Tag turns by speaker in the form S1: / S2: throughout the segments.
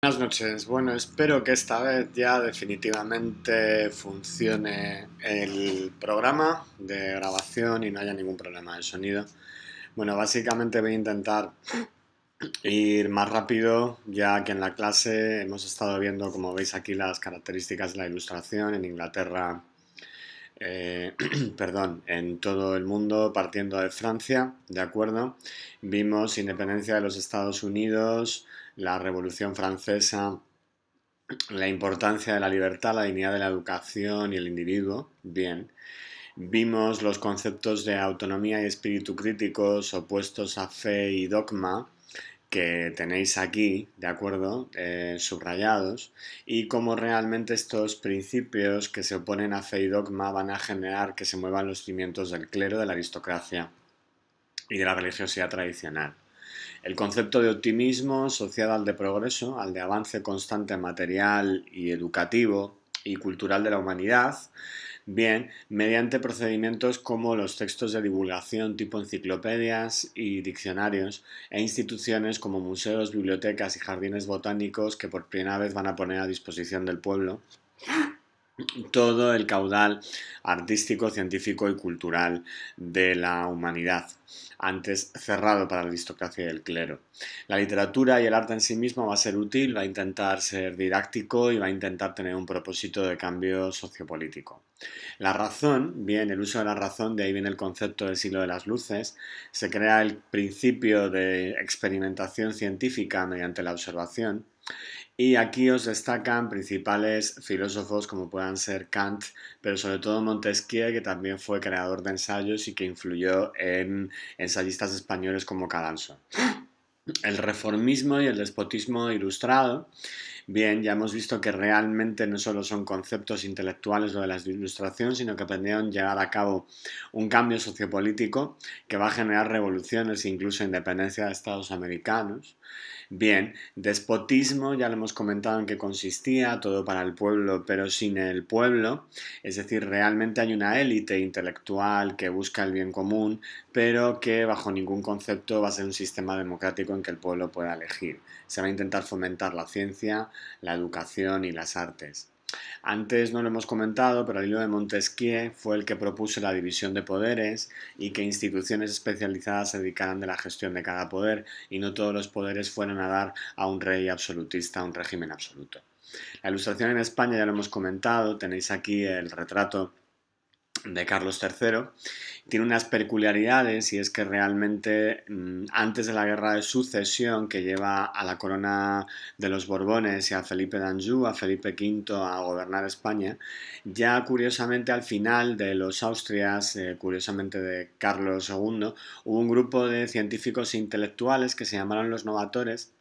S1: Buenas noches. Bueno, espero que esta vez ya definitivamente funcione el programa de grabación y no haya ningún problema de sonido. Bueno, básicamente voy a intentar ir más rápido, ya que en la clase hemos estado viendo, como veis aquí, las características de la ilustración en Inglaterra, perdón, en todo el mundo, partiendo de Francia, ¿de acuerdo? Vimos independencia de los Estados Unidos, la Revolución Francesa, la importancia de la libertad, la dignidad de la educación y el individuo, bien. Vimos los conceptos de autonomía y espíritu críticos opuestos a fe y dogma que tenéis aquí, ¿de acuerdo? Subrayados, y cómo realmente estos principios que se oponen a fe y dogma van a generar que se muevan los cimientos del clero, de la aristocracia y de la religiosidad tradicional. El concepto de optimismo asociado al de progreso, al de avance constante material y educativo y cultural de la humanidad, bien, mediante procedimientos como los textos de divulgación tipo enciclopedias y diccionarios e instituciones como museos, bibliotecas y jardines botánicos que por primera vez van a poner a disposición del pueblo todo el caudal artístico, científico y cultural de la humanidad, antes cerrado para la aristocracia y el clero. La literatura y el arte en sí mismo va a ser útil, va a intentar ser didáctico y va a intentar tener un propósito de cambio sociopolítico. La razón, bien, el uso de la razón, de ahí viene el concepto del siglo de las luces, se crea el principio de experimentación científica mediante la observación, y aquí os destacan principales filósofos como puedan ser Kant, pero sobre todo Montesquieu, que también fue creador de ensayos y que influyó en ensayistas españoles como Calanso. El reformismo y el despotismo ilustrado. Bien, ya hemos visto que realmente no solo son conceptos intelectuales lo de la ilustración, sino que pretendieron llevar a cabo un cambio sociopolítico que va a generar revoluciones e incluso independencia de Estados americanos. Bien, despotismo, ya lo hemos comentado en qué consistía, todo para el pueblo, pero sin el pueblo, es decir, realmente hay una élite intelectual que busca el bien común, pero que bajo ningún concepto va a ser un sistema democrático en que el pueblo pueda elegir. Se va a intentar fomentar la ciencia, la educación y las artes. Antes no lo hemos comentado, pero el hilo de Montesquieu fue el que propuso la división de poderes y que instituciones especializadas se dedicaran de la gestión de cada poder y no todos los poderes fueran a dar a un rey absolutista, a un régimen absoluto. La ilustración en España ya lo hemos comentado, tenéis aquí el retrato de Carlos III. Tiene unas peculiaridades y es que realmente antes de la guerra de sucesión que lleva a la corona de los Borbones y a Felipe d'Anjou, a Felipe V a gobernar España, ya curiosamente al final de los Austrias, curiosamente de Carlos II, hubo un grupo de científicos e intelectuales que se llamaron los novatores,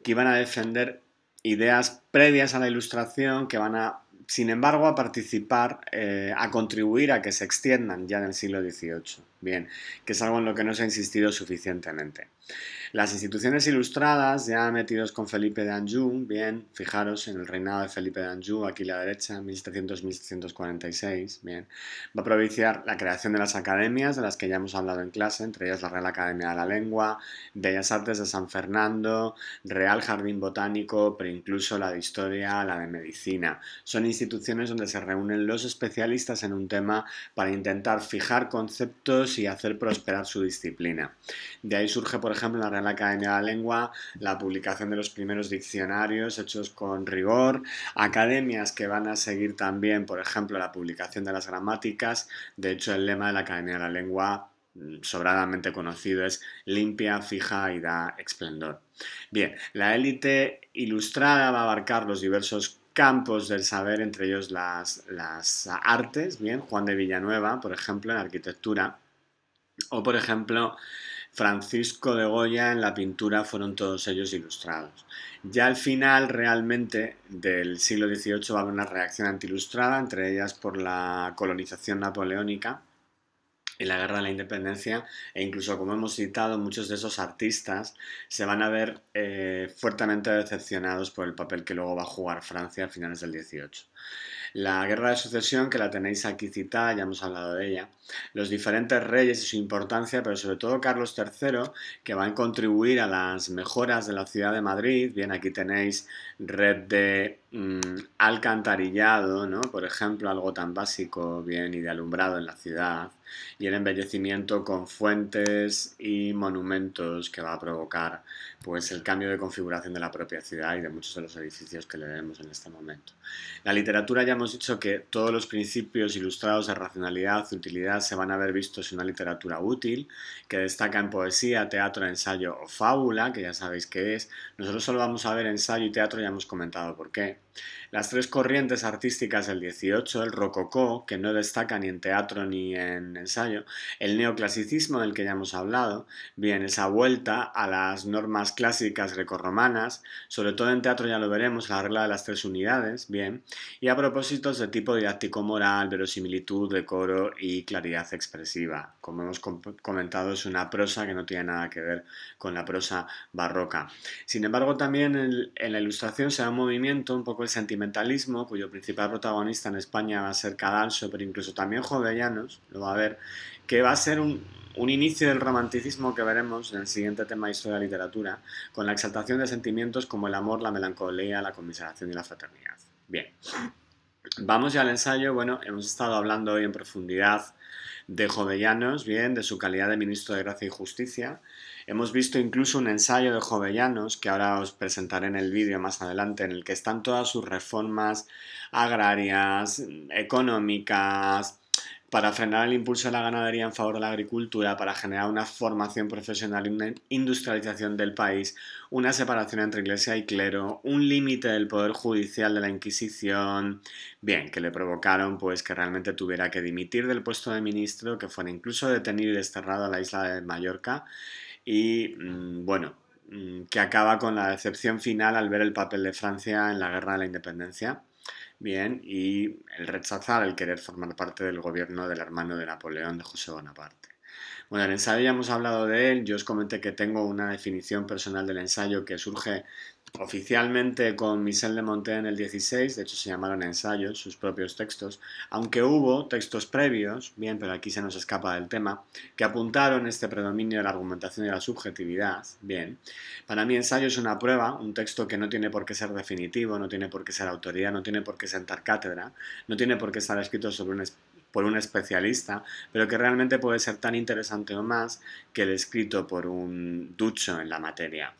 S1: que iban a defender ideas previas a la Ilustración que van a, sin embargo, a participar, a contribuir a que se extiendan ya en el siglo XVIII. Bien, que es algo en lo que no se ha insistido suficientemente. Las instituciones ilustradas, ya metidos con Felipe de Anjou, bien, fijaros en el reinado de Felipe de Anjou, aquí a la derecha, 1700-1746, bien, va a propiciar la creación de las academias, de las que ya hemos hablado en clase, entre ellas la Real Academia de la Lengua, Bellas Artes de San Fernando, Real Jardín Botánico, pero incluso la de Historia, la de Medicina. Son instituciones donde se reúnen los especialistas en un tema para intentar fijar conceptos y hacer prosperar su disciplina. De ahí surge, por ejemplo, en la Real Academia de la Lengua la publicación de los primeros diccionarios hechos con rigor, academias que van a seguir también, por ejemplo, la publicación de las gramáticas. De hecho, el lema de la Academia de la Lengua sobradamente conocido es limpia, fija y da esplendor. Bien, la élite ilustrada va a abarcar los diversos campos del saber, entre ellos las artes, bien, Juan de Villanueva, por ejemplo, en arquitectura, o por ejemplo Francisco de Goya en la pintura, fueron todos ellos ilustrados. Ya al final realmente del siglo XVIII va a haber una reacción antiilustrada, entre ellas por la colonización napoleónica, en la Guerra de la Independencia, e incluso, como hemos citado, muchos de esos artistas se van a ver fuertemente decepcionados por el papel que luego va a jugar Francia a finales del 18. La Guerra de Sucesión, que la tenéis aquí citada, ya hemos hablado de ella, los diferentes reyes y su importancia, pero sobre todo Carlos III, que van a contribuir a las mejoras de la ciudad de Madrid. Bien, aquí tenéis red de alcantarillado, ¿no? Por ejemplo, algo tan básico, bien, y de alumbrado en la ciudad, y el embellecimiento con fuentes y monumentos que va a provocar pues el cambio de configuración de la propia ciudad y de muchos de los edificios que le vemos en este momento. La literatura, ya hemos dicho que todos los principios ilustrados de racionalidad y utilidad se van a ver vistos en una literatura útil, que destaca en poesía, teatro, ensayo o fábula, que ya sabéis qué es. Nosotros solo vamos a ver ensayo y teatro, ya hemos comentado por qué. Las tres corrientes artísticas del 18, el rococó, que no destaca ni en teatro ni en ensayo, el neoclasicismo del que ya hemos hablado, bien, esa vuelta a las normas clásicas grecorromanas, sobre todo en teatro ya lo veremos, la regla de las tres unidades, bien, y a propósitos de tipo didáctico-moral, verosimilitud, decoro y claridad expresiva. Como hemos comentado, es una prosa que no tiene nada que ver con la prosa barroca. Sin embargo, también en la Ilustración se da un movimiento, un poco el sentimentalismo, cuyo principal protagonista en España va a ser Cadalso, pero incluso también Jovellanos, lo va a ver, que va a ser un inicio del romanticismo que veremos en el siguiente tema de historia de la literatura, con la exaltación de sentimientos como el amor, la melancolía, la conmiseración y la fraternidad. Bien, vamos ya al ensayo. Bueno, hemos estado hablando hoy en profundidad de Jovellanos, bien, de su calidad de ministro de Gracia y Justicia. Hemos visto incluso un ensayo de Jovellanos, que ahora os presentaré en el vídeo más adelante, en el que están todas sus reformas agrarias, económicas, para frenar el impulso de la ganadería en favor de la agricultura, para generar una formación profesional y una industrialización del país, una separación entre iglesia y clero, un límite del poder judicial de la Inquisición, bien, que le provocaron pues que realmente tuviera que dimitir del puesto de ministro, que fuera incluso detenido y desterrado a la isla de Mallorca y bueno, que acaba con la decepción final al ver el papel de Francia en la Guerra de la Independencia. Bien, y el rechazar el querer formar parte del gobierno del hermano de Napoleón, de José Bonaparte. Bueno, el ensayo ya hemos hablado de él. Yo os comenté que tengo una definición personal del ensayo que surge oficialmente con Michel de Montaigne en el 16, de hecho se llamaron ensayos, sus propios textos, aunque hubo textos previos, bien, pero aquí se nos escapa del tema, que apuntaron este predominio de la argumentación y de la subjetividad, bien. Para mí ensayo es una prueba, un texto que no tiene por qué ser definitivo, no tiene por qué ser autoridad, no tiene por qué sentar cátedra, no tiene por qué estar escrito por un especialista, pero que realmente puede ser tan interesante o más que el escrito por un ducho en la materia.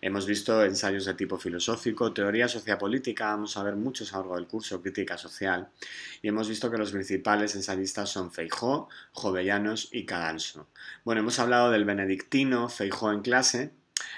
S1: Hemos visto ensayos de tipo filosófico, teoría sociopolítica, vamos a ver muchos a lo largo del curso, crítica social, y hemos visto que los principales ensayistas son Feijó, Jovellanos y Cadalso. Bueno, hemos hablado del benedictino Feijó en clase,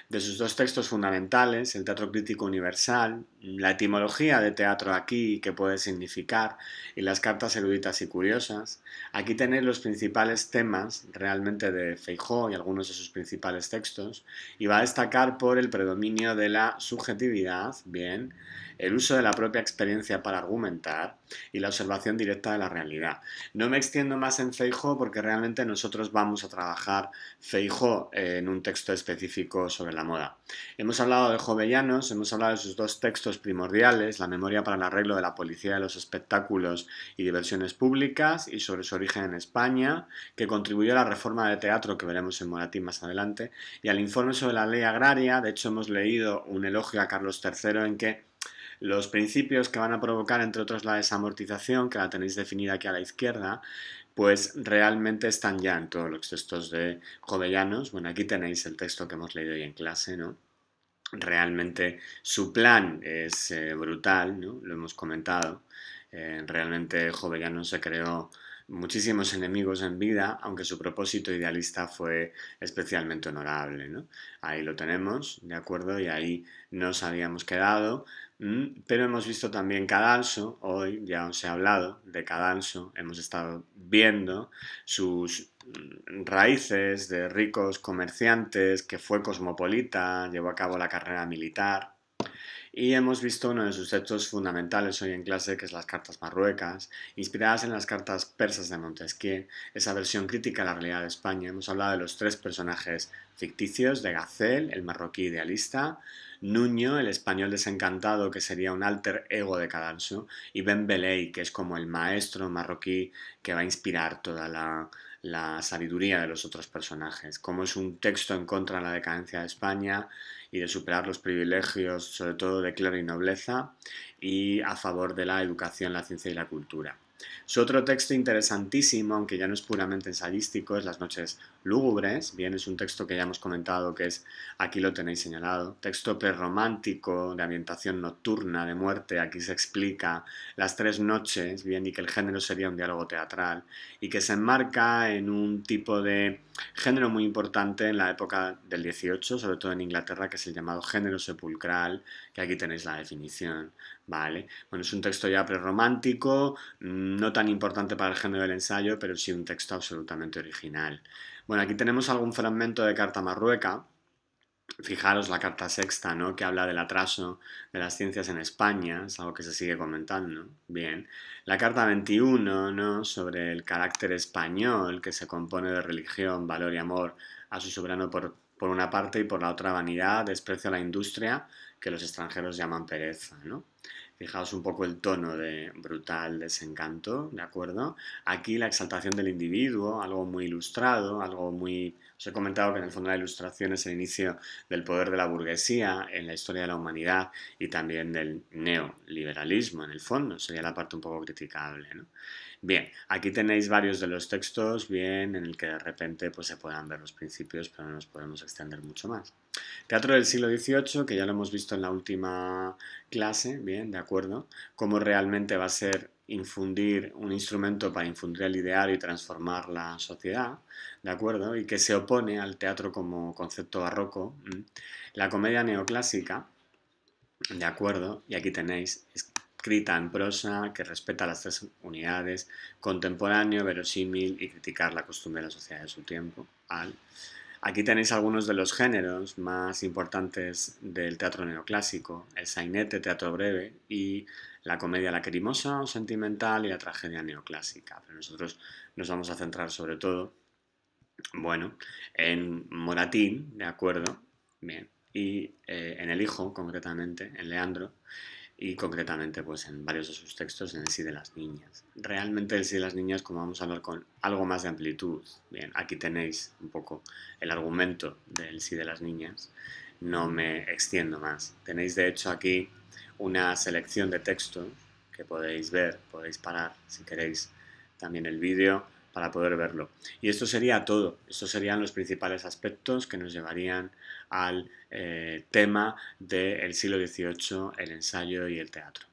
S1: de sus dos textos fundamentales, el teatro crítico universal, la etimología de teatro aquí, qué puede significar, y las cartas eruditas y curiosas. Aquí tenéis los principales temas realmente de Feijó y algunos de sus principales textos, y va a destacar por el predominio de la subjetividad, bien, el uso de la propia experiencia para argumentar y la observación directa de la realidad. No me extiendo más en Feijó porque realmente nosotros vamos a trabajar Feijó en un texto específico sobre la moda. Hemos hablado de Jovellanos, hemos hablado de sus dos textos primordiales, La memoria para el arreglo de la policía de los espectáculos y diversiones públicas, y sobre su origen en España, que contribuyó a la reforma de teatro que veremos en Moratín más adelante, y al informe sobre la ley agraria. De hecho, hemos leído un elogio a Carlos III en que los principios que van a provocar, entre otros, la desamortización, que la tenéis definida aquí a la izquierda, pues realmente están ya en todos los textos de Jovellanos. Bueno, aquí tenéis el texto que hemos leído hoy en clase, ¿no? Realmente su plan es brutal, ¿no? Lo hemos comentado. Realmente Jovellanos se creó muchísimos enemigos en vida, aunque su propósito idealista fue especialmente honorable, ¿no? Ahí lo tenemos, ¿de acuerdo? Y ahí nos habíamos quedado. Pero hemos visto también Cadalso, hoy ya os he hablado de Cadalso, hemos estado viendo sus raíces de ricos comerciantes, que fue cosmopolita, llevó a cabo la carrera militar Y hemos visto uno de sus textos fundamentales hoy en clase, que es las cartas marruecas, inspiradas en las cartas persas de Montesquieu, esa versión crítica de la realidad de España. Hemos hablado de los tres personajes ficticios, de Gacel, el marroquí idealista, Nuño, el español desencantado, que sería un alter ego de Cadalso, y Ben Belay, que es como el maestro marroquí que va a inspirar toda la sabiduría de los otros personajes. Como es un texto en contra de la decadencia de España y de superar los privilegios, sobre todo de clero y nobleza, y a favor de la educación, la ciencia y la cultura. Su otro texto interesantísimo, aunque ya no es puramente ensayístico, es Las noches lúgubres. Bien, es un texto que ya hemos comentado, que es, aquí lo tenéis señalado, texto prerromántico de ambientación nocturna, de muerte. Aquí se explica las tres noches, bien, y que el género sería un diálogo teatral, y que se enmarca en un tipo de género muy importante en la época del 18, sobre todo en Inglaterra, que es el llamado género sepulcral, que aquí tenéis la definición. Vale, bueno, es un texto ya prerromántico, no tan importante para el género del ensayo, pero sí un texto absolutamente original. Bueno, aquí tenemos algún fragmento de carta marrueca. Fijaros la carta sexta, ¿no? Que habla del atraso de las ciencias en España, es algo que se sigue comentando. Bien. La carta 21, ¿no? Sobre el carácter español, que se compone de religión, valor y amor a su soberano por una parte, y por la otra vanidad, desprecio a la industria, que los extranjeros llaman pereza, ¿no? Fijaos un poco el tono de brutal desencanto, ¿de acuerdo? Aquí la exaltación del individuo, algo muy ilustrado, algo muy... Os he comentado que en el fondo la ilustración es el inicio del poder de la burguesía en la historia de la humanidad y también del neoliberalismo en el fondo, sería la parte un poco criticable, ¿no? Bien, aquí tenéis varios de los textos, bien, en el que de repente pues, se puedan ver los principios, pero no nos podemos extender mucho más. Teatro del siglo XVIII, que ya lo hemos visto en la última clase, bien, de acuerdo, cómo realmente va a ser infundir un instrumento para infundir el ideario y transformar la sociedad, ¿de acuerdo? Y que se opone al teatro como concepto barroco. La comedia neoclásica, ¿de acuerdo? Y aquí tenéis, escrita en prosa, que respeta las tres unidades, contemporáneo, verosímil y criticar la costumbre de la sociedad de su tiempo. Aquí tenéis algunos de los géneros más importantes del teatro neoclásico, el sainete, teatro breve, y la comedia lacrimosa o sentimental y la tragedia neoclásica. Pero nosotros nos vamos a centrar sobre todo, bueno, en Moratín, ¿de acuerdo? Bien. Y en El Hijo, concretamente, en Leandro, y concretamente pues en varios de sus textos en El sí de las niñas. Realmente El sí de las niñas, como vamos a hablar con algo más de amplitud, bien, aquí tenéis un poco el argumento del sí de las niñas, no me extiendo más. Tenéis de hecho aquí una selección de textos que podéis ver, podéis parar si queréis también el vídeo para poder verlo. Y esto sería todo, estos serían los principales aspectos que nos llevarían al tema del siglo XVIII, el ensayo y el teatro.